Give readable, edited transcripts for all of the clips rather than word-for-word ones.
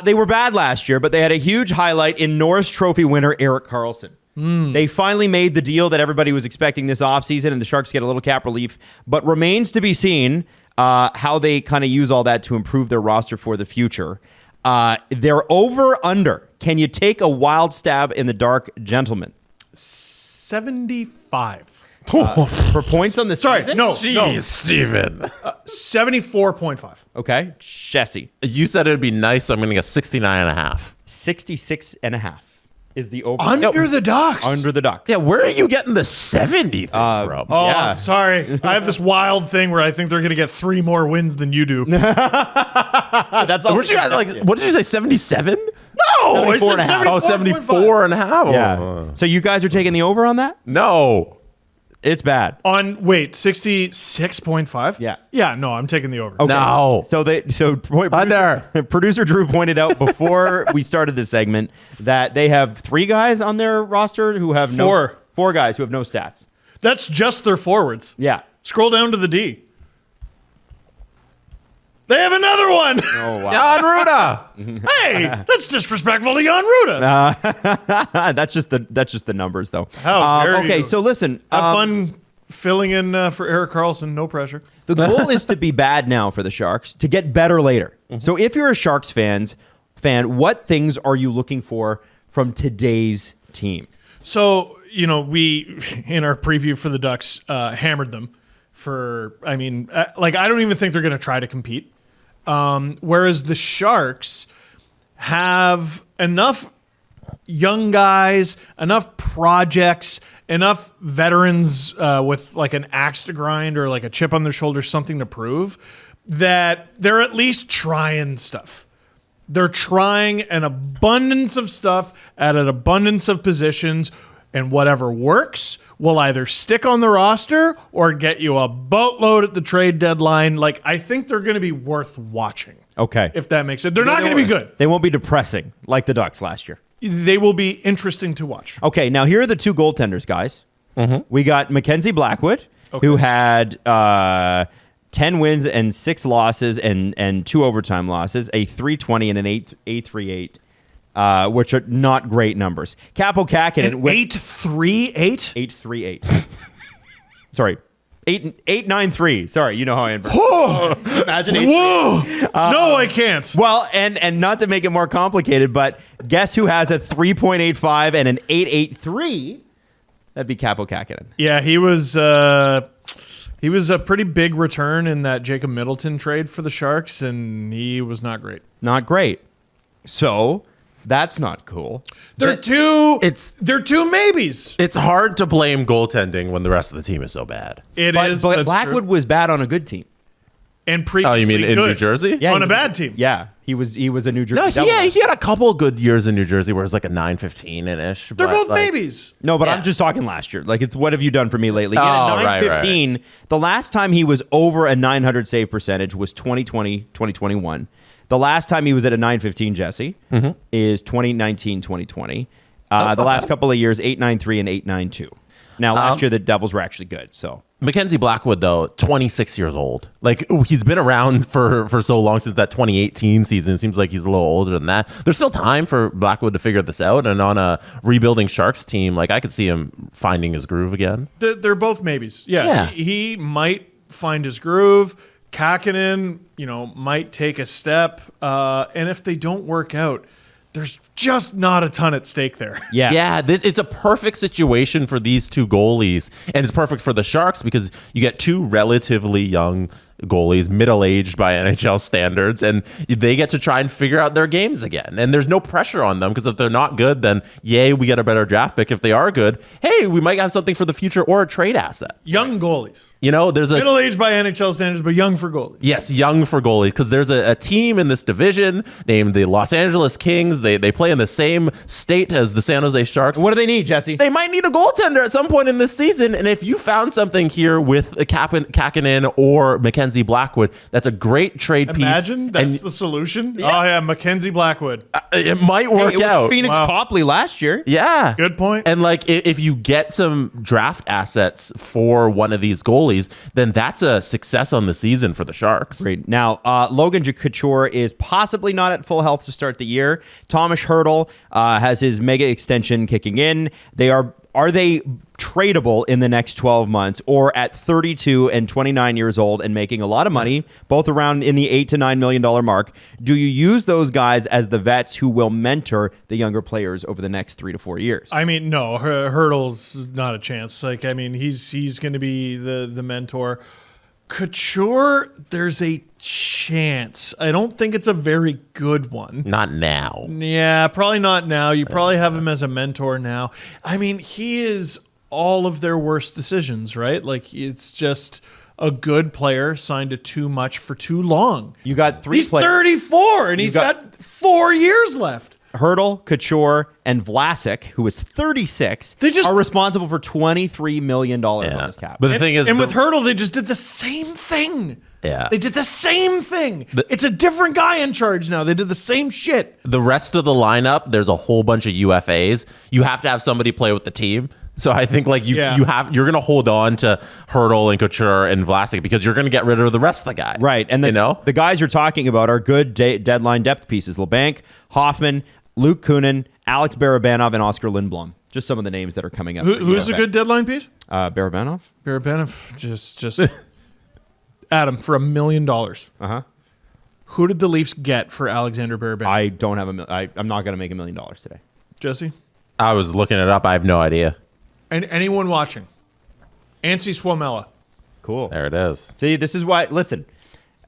They were bad last year, but they had a huge highlight in Norris Trophy winner Erik Karlsson. They finally made the deal that everybody was expecting this offseason, and the Sharks get a little cap relief, but remains to be seen how they kind of use all that to improve their roster for the future. They're over-under. Can you take a wild stab in the dark, gentlemen? 75. For points on the season? No. Steven. 74.5. Okay. Jesse. You said it would be nice, so I'm going to get 69.5. 66.5 is the over. Under the Ducks. Under the Ducks. Yeah, where are you getting the 70 thing from? Oh, Yeah. sorry. I have this wild thing where I think they're going to get 3 more wins than you do. That's all. Where'd you guys, what did you say, 77? No, I 74 said and a half. 74 74 and a half. Yeah. So you guys are taking the over on that? No. It's bad. On, wait, 66.5? Yeah. Yeah, no, I'm taking the over. Okay. No. Producer Drew pointed out before we started this segment that they have 3 guys on their roster who have four guys who have no stats. That's just their forwards. Yeah. Scroll down to the D. They have another one. Oh wow. Jan Ruda. Hey, that's disrespectful to Jan Ruda. That's just the numbers though. How dare okay, you. so listen. Have fun filling in for Erik Karlsson. No pressure. The goal is to be bad now for the Sharks, to get better later. So if you're a Sharks fan, what things are you looking for from today's team? So, we, in our preview for the Ducks, hammered them for, I don't even think they're going to try to compete. Whereas the Sharks have enough young guys, enough projects, enough veterans with like an axe to grind or like a chip on their shoulder, something to prove, that they're at least trying stuff. They're trying an abundance of stuff at an abundance of positions, and whatever works will either stick on the roster or get you a boatload at the trade deadline. Like, I think they're going to be worth watching. Okay. If that makes sense. They're not going to be good. They won't be depressing like the Ducks last year. They will be interesting to watch. Okay, now here are the 2 goaltenders, guys. We got Mackenzie Blackwood, who had 10 wins and 6 losses and 2 overtime losses, a .320 and an 8.38. Which are not great numbers. Capo Kakinen. 8.38? 8.38. Sorry. 8.93. Sorry, you know how I invert. Imagine 8. Whoa! No, I can't. Well, and not to make it more complicated, but guess who has a 3.85 and an 8.83? That'd be Capo Kakinen. Yeah, he was a pretty big return in that Jacob Middleton trade for the Sharks, and he was not great. Not great. So that's not cool. They're two maybes. It's hard to blame goaltending when the rest of the team is so bad. But Blackwood was bad on a good team. And previously you mean in good New Jersey? Yeah, on a bad team. Yeah, he was a New Jersey. No, Devil. he had a couple good years in New Jersey where it was like a 9.15-ish. They're both maybes. No, but Yeah. I'm just talking last year. Like, it's what have you done for me lately? Oh, At right, 915, the last time he was over a 900 save percentage was 2020, 2021. The last time he was at a 915, Jesse, is 2019, 2020. The last couple of years, 893 and 892. Now, last year, the Devils were actually good, so. Mackenzie Blackwood, though, 26 years old. Like, he's been around for so long since that 2018 season. It seems like he's a little older than that. There's still time for Blackwood to figure this out. And on a rebuilding Sharks team, like, I could see him finding his groove again. They're both maybes. Yeah. He might find his groove. Kakinen, might take a step. And if they don't work out, there's just not a ton at stake there. Yeah. It's a perfect situation for these 2 goalies, and it's perfect for the Sharks because you get 2 relatively young goalies, middle-aged by NHL standards, and they get to try and figure out their games again. And there's no pressure on them because if they're not good, then yay, we get a better draft pick. If they are good, hey, we might have something for the future or a trade asset. Young goalies. There's a Middle-aged by NHL standards, but young for goalies. Yes, young for goalies, because there's a team in this division named the Los Angeles Kings. They play in the same state as the San Jose Sharks. What do they need, Jesse? They might need a goaltender at some point in this season, and if you found something here with Kakinen or Mackenzie Mackenzie Blackwood. That's a great trade piece. Imagine that's and the solution. Oh yeah, Mackenzie Blackwood. it might work It was out. Phoenix Wow. Copley last year. Yeah. Good point. And like if you get some draft assets for one of these goalies, then that's a success on the season for the Sharks. Great. Now, Logan Couture is possibly not at full health to start the year. Thomas Hertl has his mega extension kicking in. Are they tradable in the next 12 months, or at 32 and 29 years old and making a lot of money, both around in the $8 to $9 million mark? Do you use those guys as the vets who will mentor the younger players over the next 3 to 4 years? I mean, no, Hurdle's not a chance. Like, I mean, he's going to be the mentor. Couture, there's a chance. I don't think it's a very good one. Not now. Yeah, probably not now. You probably have him as a mentor now. I mean, he is all of their worst decisions, right? Like, it's just a good player signed to too much for too long. You got three He's players. 34, and he's got 4 years left. Hertl, Couture, and Vlasic, who is 36, are responsible for $23 million on this cap. But the thing is, with Hertl, they just did the same thing. Yeah. They did the same thing. It's a different guy in charge now. They did the same shit. the rest of the lineup, there's a whole bunch of UFAs. You have to have somebody play with the team. So I think like you're gonna hold on to Hertl and Couture and Vlasic because you're gonna get rid of the rest of the guys, Right, and the guys you're talking about are good deadline depth pieces: LeBanc, Hoffman, Luke Kunin, Alex Barabanov, and Oscar Lindblom. Just some of the names that are coming up. Who's a good deadline piece? Barabanov. Barabanov. Just Adam, for $1 million. Uh-huh. Who did the Leafs get for Alexander Barabanov? I don't have I'm not going to make $1 million today. Jesse? I was looking it up. I have no idea. And anyone watching? Ansi Suomela. Cool. There it is. See, this is why. Listen,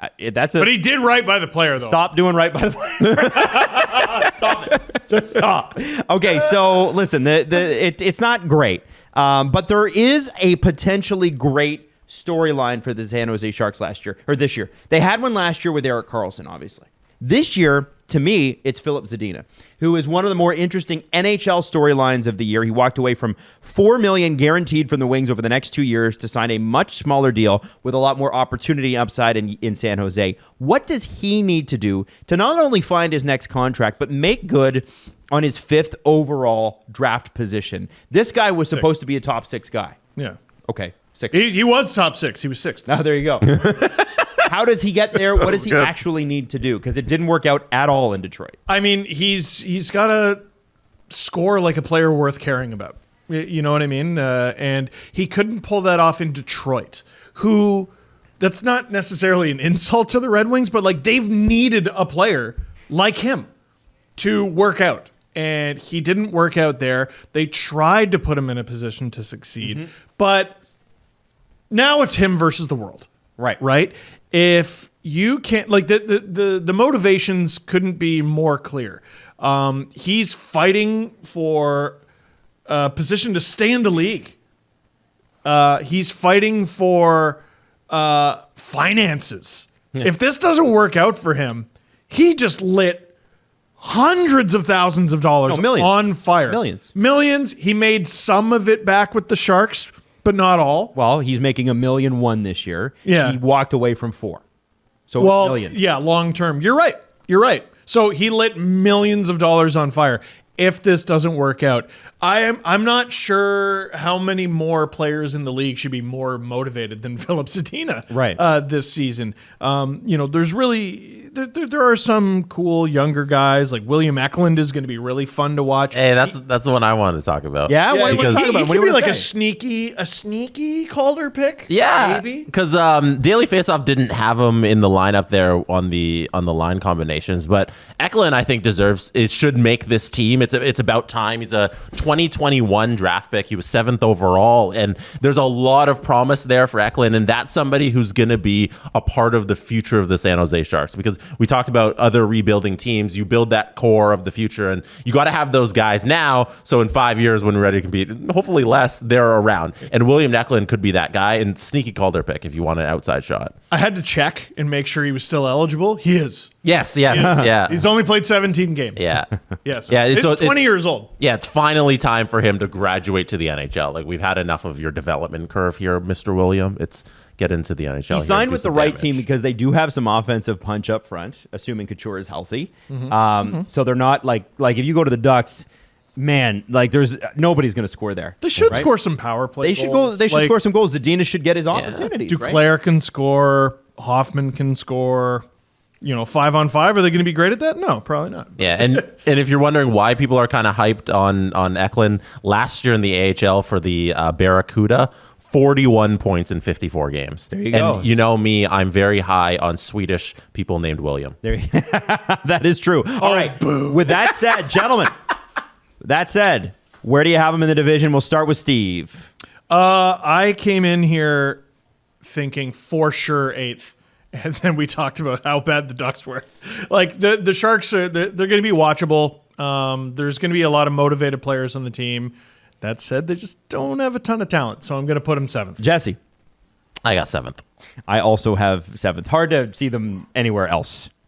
But he did right by the player, though. Stop doing right by the player. Stop it. Just stop. Okay, so listen, it's not great, but there is a potentially great storyline for the San Jose Sharks this year. They had one last year with Erik Karlsson, obviously. This year, to me, it's Filip Zadina, who is one of the more interesting NHL storylines of the year. He walked away from $4 million guaranteed from the Wings over the next 2 years to sign a much smaller deal with a lot more opportunity upside in San Jose. What does he need to do to not only find his next contract, but make good on his 5th overall draft position? This guy was supposed to be a top 6 guy. Yeah. Okay, 6. He was top 6. He was 6th. Now, there you go. How does he get there? What does he actually need to do? Because it didn't work out at all in Detroit. I mean, he's got to score like a player worth caring about. You know what I mean? And he couldn't pull that off in Detroit, that's not necessarily an insult to the Red Wings, but like they've needed a player like him to work out. And he didn't work out there. They tried to put him in a position to succeed, but now it's him versus the world. Right? If you can't, like, the motivations couldn't be more clear. He's fighting for a position to stay in the league. He's fighting for finances. Yeah. If this doesn't work out for him, he just lit hundreds of thousands of dollars on fire. Millions. He made some of it back with the Sharks, but not all. Well, he's making $1.1 million this year. Yeah. He walked away from 4. So $1 million. Yeah, long term. You're right. So he lit millions of dollars on fire. If this doesn't work out, I'm not sure how many more players in the league should be more motivated than Filip Zadina this season. There's really there are some cool younger guys like William Eklund is going to be really fun to watch. Hey, that's the one I wanted to talk about. Yeah, what do you want to talk about? He could be like a sneaky Calder pick. Yeah, maybe because Daily Faceoff didn't have him in the lineup there on the line combinations, but Eklund I think should make this team. It's about time. He's a 2021 draft pick. He was 7th overall, and there's a lot of promise there for Eklund, and that's somebody who's going to be a part of the future of the San Jose Sharks, because we talked about other rebuilding teams. You build that core of the future, and you got to have those guys now, so in 5 years when we're ready to compete, hopefully less, they're around. And William Eklund could be that guy, and sneaky Calder pick if you want an outside shot. I had to check and make sure he was still eligible. He is. Yes, yeah. He's only played 17 games. Yeah. Yes. Yeah, He's 20 years old. Yeah, it's finally time for him to graduate to the NHL. Like, we've had enough of your development curve here, Mr. William. get into the NHL. He here and signed do with the some right damage. team because they do have some offensive punch up front, assuming Couture is healthy. So they're not like if you go to the Ducks, man, like there's nobody's going to score there. They should right? score some power play They should goals. They should score some goals. Zadina should get his opportunities. Duclair can score. Hoffman can score. 5-on-5. Are they going to be great at that? No, probably not. Yeah, and if you're wondering why people are kind of hyped on Eklund, last year in the AHL for the Barracuda, 41 points in 54 games. There you go. And you know me, I'm very high on Swedish people named William. That is true. All right. With that said, gentlemen, where do you have him in the division? We'll start with Steve. I came in here thinking for sure 8th. And then we talked about how bad the Ducks were. Like the Sharks they're going to be watchable. There's going to be a lot of motivated players on the team. That said, they just don't have a ton of talent. So I'm going to put them 7th. Jesse. I got 7th. I also have 7th. Hard to see them anywhere else.